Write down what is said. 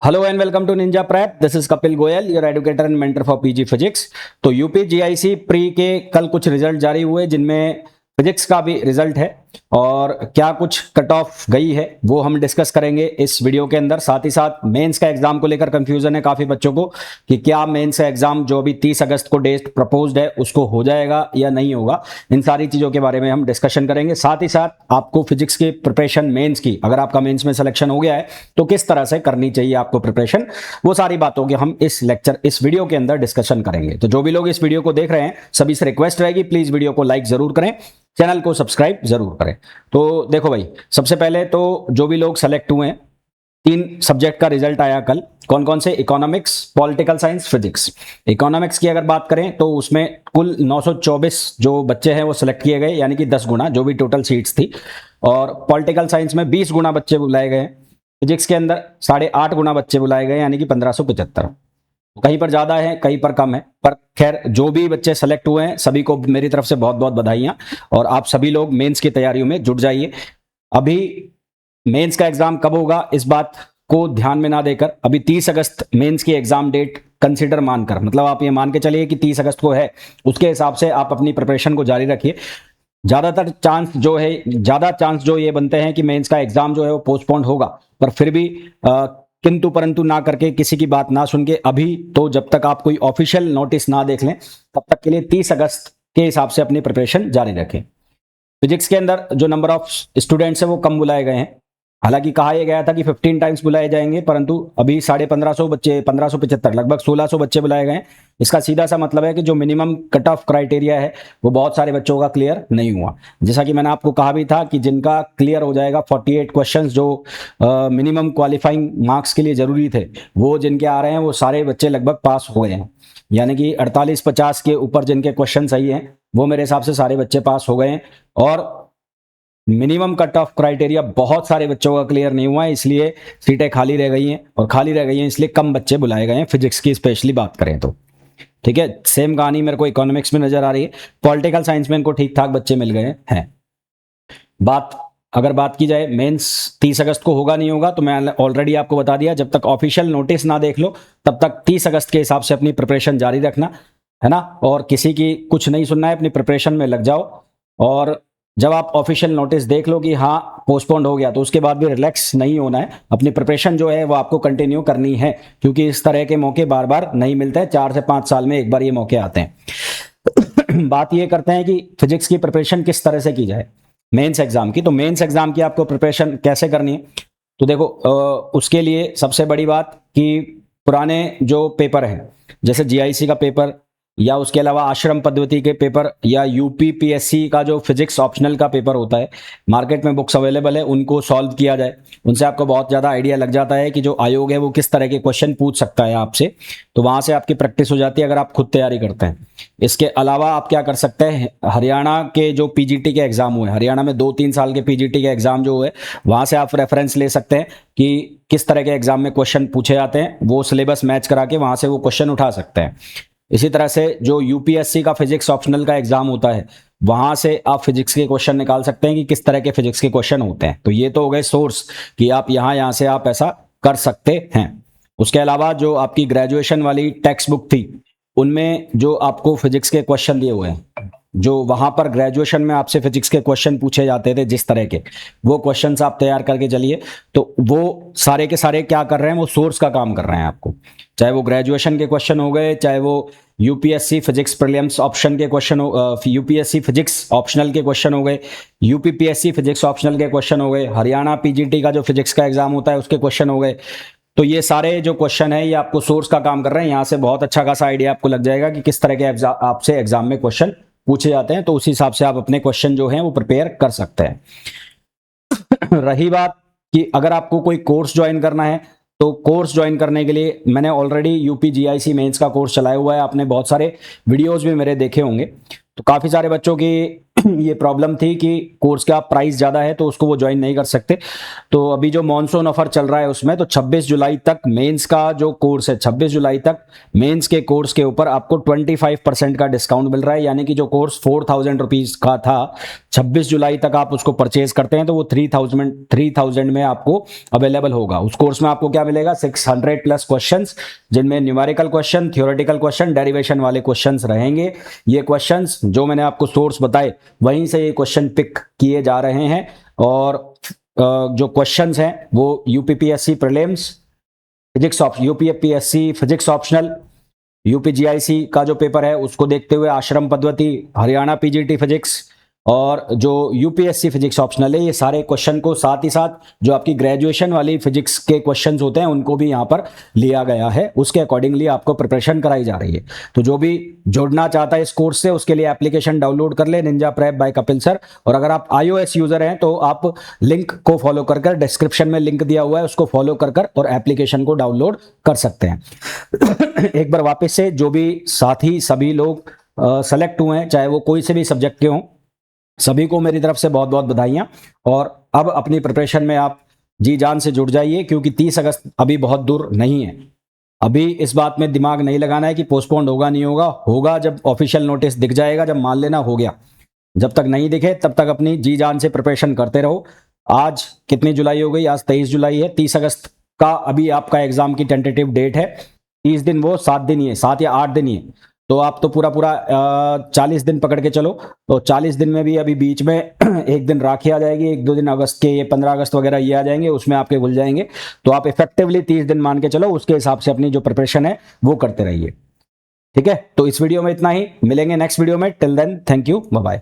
Hello and welcome to Ninja Prep. This is Kapil Goyal, your educator and mentor for PG physics. तो UP GIC pre के कल कुछ result जारी हुए जिनमें फिजिक्स का भी रिजल्ट है और क्या कुछ कट ऑफ गई है वो हम डिस्कस करेंगे इस वीडियो के अंदर। साथ ही साथ मेंस का एग्जाम को लेकर कंफ्यूजन है काफी बच्चों को कि क्या मेंस का एग्जाम जो अभी 30 अगस्त को डेट प्रपोज्ड है उसको हो जाएगा या नहीं होगा। इन सारी चीजों के बारे में हम डिस्कशन करेंगे। साथ ही साथ आपको फिजिक्स की प्रिपरेशन मेंस की, अगर आपका मेंस में सिलेक्शन हो गया है तो किस तरह से करनी चाहिए आपको प्रिपरेशन, वो सारी बातों की हम इस वीडियो के अंदर डिस्कशन करेंगे। तो जो भी लोग इस वीडियो को देख रहे हैं सभी से रिक्वेस्ट रहेगी, प्लीज वीडियो को लाइक जरूर करें, चैनल को सब्सक्राइब जरूर करें। तो देखो भाई, सबसे पहले तो जो भी लोग सेलेक्ट हुए हैं, 3 सब्जेक्ट का रिजल्ट आया कल। कौन कौन से? Economics, political science, physics. Economics की अगर बात करें तो उसमें कुल 924 जो बच्चे हैं वो सिलेक्ट किए गए, यानी कि 10 गुना जो भी टोटल सीट्स थी। और पॉलिटिकल साइंस में 20 गुना बच्चे बुलाए गए। फिजिक्स के अंदर 8.5 गुना बच्चे बुलाए गए, यानी कि 1575। कहीं पर ज्यादा है कहीं पर कम है, पर खैर जो भी बच्चे सेलेक्ट हुए हैं सभी को मेरी तरफ से बहुत बहुत बधाइयां। और आप सभी लोग मेंस की तैयारियों में जुट जाइए। अभी मेंस का एग्जाम कब होगा इस बात को ध्यान में ना देकर, अभी 30 अगस्त मेंस की एग्जाम डेट कंसीडर मानकर, मतलब आप ये मान के चलिए कि 30 अगस्त को है, उसके हिसाब से आप अपनी प्रिपरेशन को जारी रखिए। ज्यादा चांस जो ये बनते हैं कि मेंस का एग्जाम जो है वो पोस्टपोन्ड होगा, पर फिर भी किंतु परंतु ना करके, किसी की बात ना सुन के, अभी तो जब तक आप कोई ऑफिशियल नोटिस ना देख लें तब तक के लिए 30 अगस्त के हिसाब से अपनी प्रिपरेशन जारी रखें। फिजिक्स के अंदर जो नंबर ऑफ स्टूडेंट्स हैं वो कम बुलाए गए हैं। हालांकि कहा यह गया था कि 15 टाइम्स बुलाए जाएंगे, परंतु अभी 1550 बच्चे, 1575, लगभग 1600 बच्चे बुलाए गए हैं। इसका सीधा सा मतलब है कि जो मिनिमम कट ऑफ क्राइटेरिया है वो बहुत सारे बच्चों का क्लियर नहीं हुआ। जैसा कि मैंने आपको कहा भी था कि जिनका क्लियर हो जाएगा 48 क्वेश्चंस जो मिनिमम क्वालिफाइंग मार्क्स के लिए जरूरी थे, वो जिनके आ रहे हैं वो सारे बच्चे लगभग पास हो गए हैं। यानी कि 48-50 के ऊपर जिनके क्वेश्चन सही हैं वो मेरे हिसाब से सारे बच्चे पास हो गए हैं। और मिनिमम कट ऑफ क्राइटेरिया बहुत सारे बच्चों का क्लियर नहीं हुआ है, इसलिए सीटें खाली रह गई हैं, और खाली रह गई हैं इसलिए कम बच्चे बुलाए गए हैं फिजिक्स की स्पेशली बात करें तो। ठीक है, सेम कहानी मेरे को इकोनॉमिक्स में नजर आ रही है। पॉलिटिकल साइंस में इनको ठीक ठाक बच्चे मिल गए हैं। अगर बात की जाए मेंस 30 अगस्त को होगा नहीं होगा, तो मैं ऑलरेडी आपको बता दिया, जब तक ऑफिशियल नोटिस ना देख लो तब तक 30 अगस्त के हिसाब से अपनी प्रिपरेशन जारी रखना है ना। और किसी की कुछ नहीं सुनना है, अपनी प्रिपरेशन में लग जाओ। और जब आप ऑफिशियल नोटिस देख लो कि हाँ पोस्टपोन्ड हो गया, तो उसके बाद भी रिलैक्स नहीं होना है, अपनी प्रिपरेशन जो है वो आपको कंटिन्यू करनी है, क्योंकि इस तरह के मौके बार बार नहीं मिलते हैं। 4 से 5 साल में एक बार ये मौके आते हैं। बात ये करते हैं कि फिजिक्स की प्रिपरेशन किस तरह से की जाए मेंस एग्जाम की। तो मेंस एग्जाम की आपको प्रिपरेशन कैसे करनी है, तो देखो उसके लिए सबसे बड़ी बात कि पुराने जो पेपर हैं, जैसे जीआईसी का पेपर, या उसके अलावा आश्रम पद्धति के पेपर, या यूपी पीएससी का जो फिजिक्स ऑप्शनल का पेपर होता है, मार्केट में बुक्स अवेलेबल है, उनको सॉल्व किया जाए। उनसे आपको बहुत ज़्यादा आइडिया लग जाता है कि जो आयोग है वो किस तरह के क्वेश्चन पूछ सकता है आपसे, तो वहां से आपकी प्रैक्टिस हो जाती है अगर आप खुद तैयारी करते हैं। इसके अलावा आप क्या कर सकते हैं, हरियाणा के जो पीजीटी के एग्जाम हुए, हरियाणा में 2-3 साल के पीजीटी के एग्जाम जो हुए, वहां से आप रेफरेंस ले सकते हैं कि किस तरह के एग्जाम में क्वेश्चन पूछे जाते हैं, वो सिलेबस मैच करा के वहां से वो क्वेश्चन उठा सकते हैं। इसी तरह से जो यूपीएससी का फिजिक्स ऑप्शनल का एग्जाम होता है, वहां से आप फिजिक्स के क्वेश्चन निकाल सकते हैं कि किस तरह के फिजिक्स के क्वेश्चन होते हैं। तो ये तो हो गए सोर्स कि आप यहां से आप ऐसा कर सकते हैं। उसके अलावा जो आपकी ग्रेजुएशन वाली टेक्स्ट बुक थी, उनमें जो आपको फिजिक्स के क्वेश्चन दिए हुए हैं, जो वहां पर ग्रेजुएशन में आपसे फिजिक्स के क्वेश्चन पूछे जाते थे जिस तरह के, वो क्वेश्चंस आप तैयार करके चलिए। तो वो सारे के सारे क्या कर रहे हैं, वो सोर्स का काम कर रहे हैं आपको। चाहे वो ग्रेजुएशन के क्वेश्चन हो गए, चाहे वो यूपीएससी फिजिक्स प्रीलिम्स ऑप्शन के क्वेश्चन हो, यूपीएससी फिजिक्स ऑप्शनल के क्वेश्चन हो गए, यूपीपीएससी फिजिक्स ऑप्शनल के क्वेश्चन हो गए, हरियाणा पीजीटी का जो फिजिक्स का एग्जाम होता है उसके क्वेश्चन हो गए। तो ये सारे जो क्वेश्चन है ये आपको सोर्स का काम कर रहे हैं। यहाँ से बहुत अच्छा खासा आइडिया आपको लग जाएगा कि किस तरह के आपसे एग्जाम में क्वेश्चन पूछे जाते हैं, तो उसी हिसाब से आप अपने क्वेश्चन जो हैं वो प्रिपेयर कर सकते हैं। रही बात कि अगर आपको कोई कोर्स ज्वाइन करना है, तो कोर्स ज्वाइन करने के लिए मैंने ऑलरेडी यूपी जीआईसी मेंस का कोर्स चलाया हुआ है, आपने बहुत सारे वीडियोस भी मेरे देखे होंगे। तो काफ़ी सारे बच्चों की ये प्रॉब्लम थी कि कोर्स का प्राइस ज़्यादा है तो उसको वो ज्वाइन नहीं कर सकते। तो अभी जो मॉनसून ऑफर चल रहा है उसमें तो 26 जुलाई तक मेंस का जो कोर्स है, 26 जुलाई तक मेंस के कोर्स के ऊपर आपको 25% का डिस्काउंट मिल रहा है। यानी कि जो कोर्स 4000 रुपीज़ का था, 26 जुलाई तक आप उसको परचेज करते हैं तो वो 3000 में आपको अवेलेबल होगा। उस कोर्स में आपको क्या मिलेगा, 600 प्लस क्वेश्चंस, जिनमें numerical question, theoretical question, derivation वाले क्वेश्चंस रहेंगे। ये क्वेश्चंस जो मैंने आपको सोर्स बताए वहीं से ये क्वेश्चन पिक किए जा रहे हैं। और जो क्वेश्चंस हैं वो UPPSC prelims, physics UPPSC physics optional, UPGIC का जो पेपर है उसको देखते हुए आश्रम पद्धति, हरियाणा पीजीटी फिजिक्स और जो यूपीएससी फिजिक्स ऑप्शनल है, ये सारे क्वेश्चन को साथ ही साथ जो आपकी ग्रेजुएशन वाली फिजिक्स के क्वेश्चंस होते हैं उनको भी यहाँ पर लिया गया है। उसके अकॉर्डिंगली आपको प्रिपरेशन कराई जा रही है। तो जो भी जुड़ना चाहता है इस कोर्स से उसके लिए एप्लीकेशन डाउनलोड कर ले, Ninja Prep by Kapil sir. और अगर आप iOS यूजर हैं तो आप लिंक को फॉलो कर डिस्क्रिप्शन में लिंक दिया हुआ है उसको फॉलो कर और एप्लीकेशन को डाउनलोड कर सकते हैं। एक बार वापस से जो भी साथी सभी लोग सेलेक्ट हुए हैं, चाहे वो कोई से भी सब्जेक्ट के हों, सभी को मेरी तरफ से बहुत बहुत बधाइयाँ। और अब अपनी प्रिपरेशन में आप जी जान से जुड़ जाइए, क्योंकि 30 अगस्त अभी बहुत दूर नहीं है। अभी इस बात में दिमाग नहीं लगाना है कि पोस्टपोन्ड होगा नहीं होगा, होगा जब ऑफिशियल नोटिस दिख जाएगा, जब मान लेना हो गया। जब तक नहीं दिखे तब तक अपनी जी जान से प्रिपरेशन करते रहो। आज कितनी जुलाई हो गई, आज 23 जुलाई है। 30 अगस्त का अभी आपका एग्जाम की टेंटेटिव डेट है। 30 दिन वो 7 दिन ही है, 7 या 8 दिन ही है। तो आप तो पूरा 40 दिन पकड़ के चलो। तो 40 दिन में भी अभी बीच में एक दिन राखी आ जाएगी, 1-2 दिन अगस्त के, ये 15 अगस्त वगैरह ये आ जाएंगे, उसमें आपके भूल जाएंगे। तो आप इफेक्टिवली 30 दिन मान के चलो, उसके हिसाब से अपनी जो प्रिपरेशन है वो करते रहिए। ठीक है, तो इस वीडियो में इतना ही, मिलेंगे नेक्स्ट वीडियो में। Till then thank you, bye bye.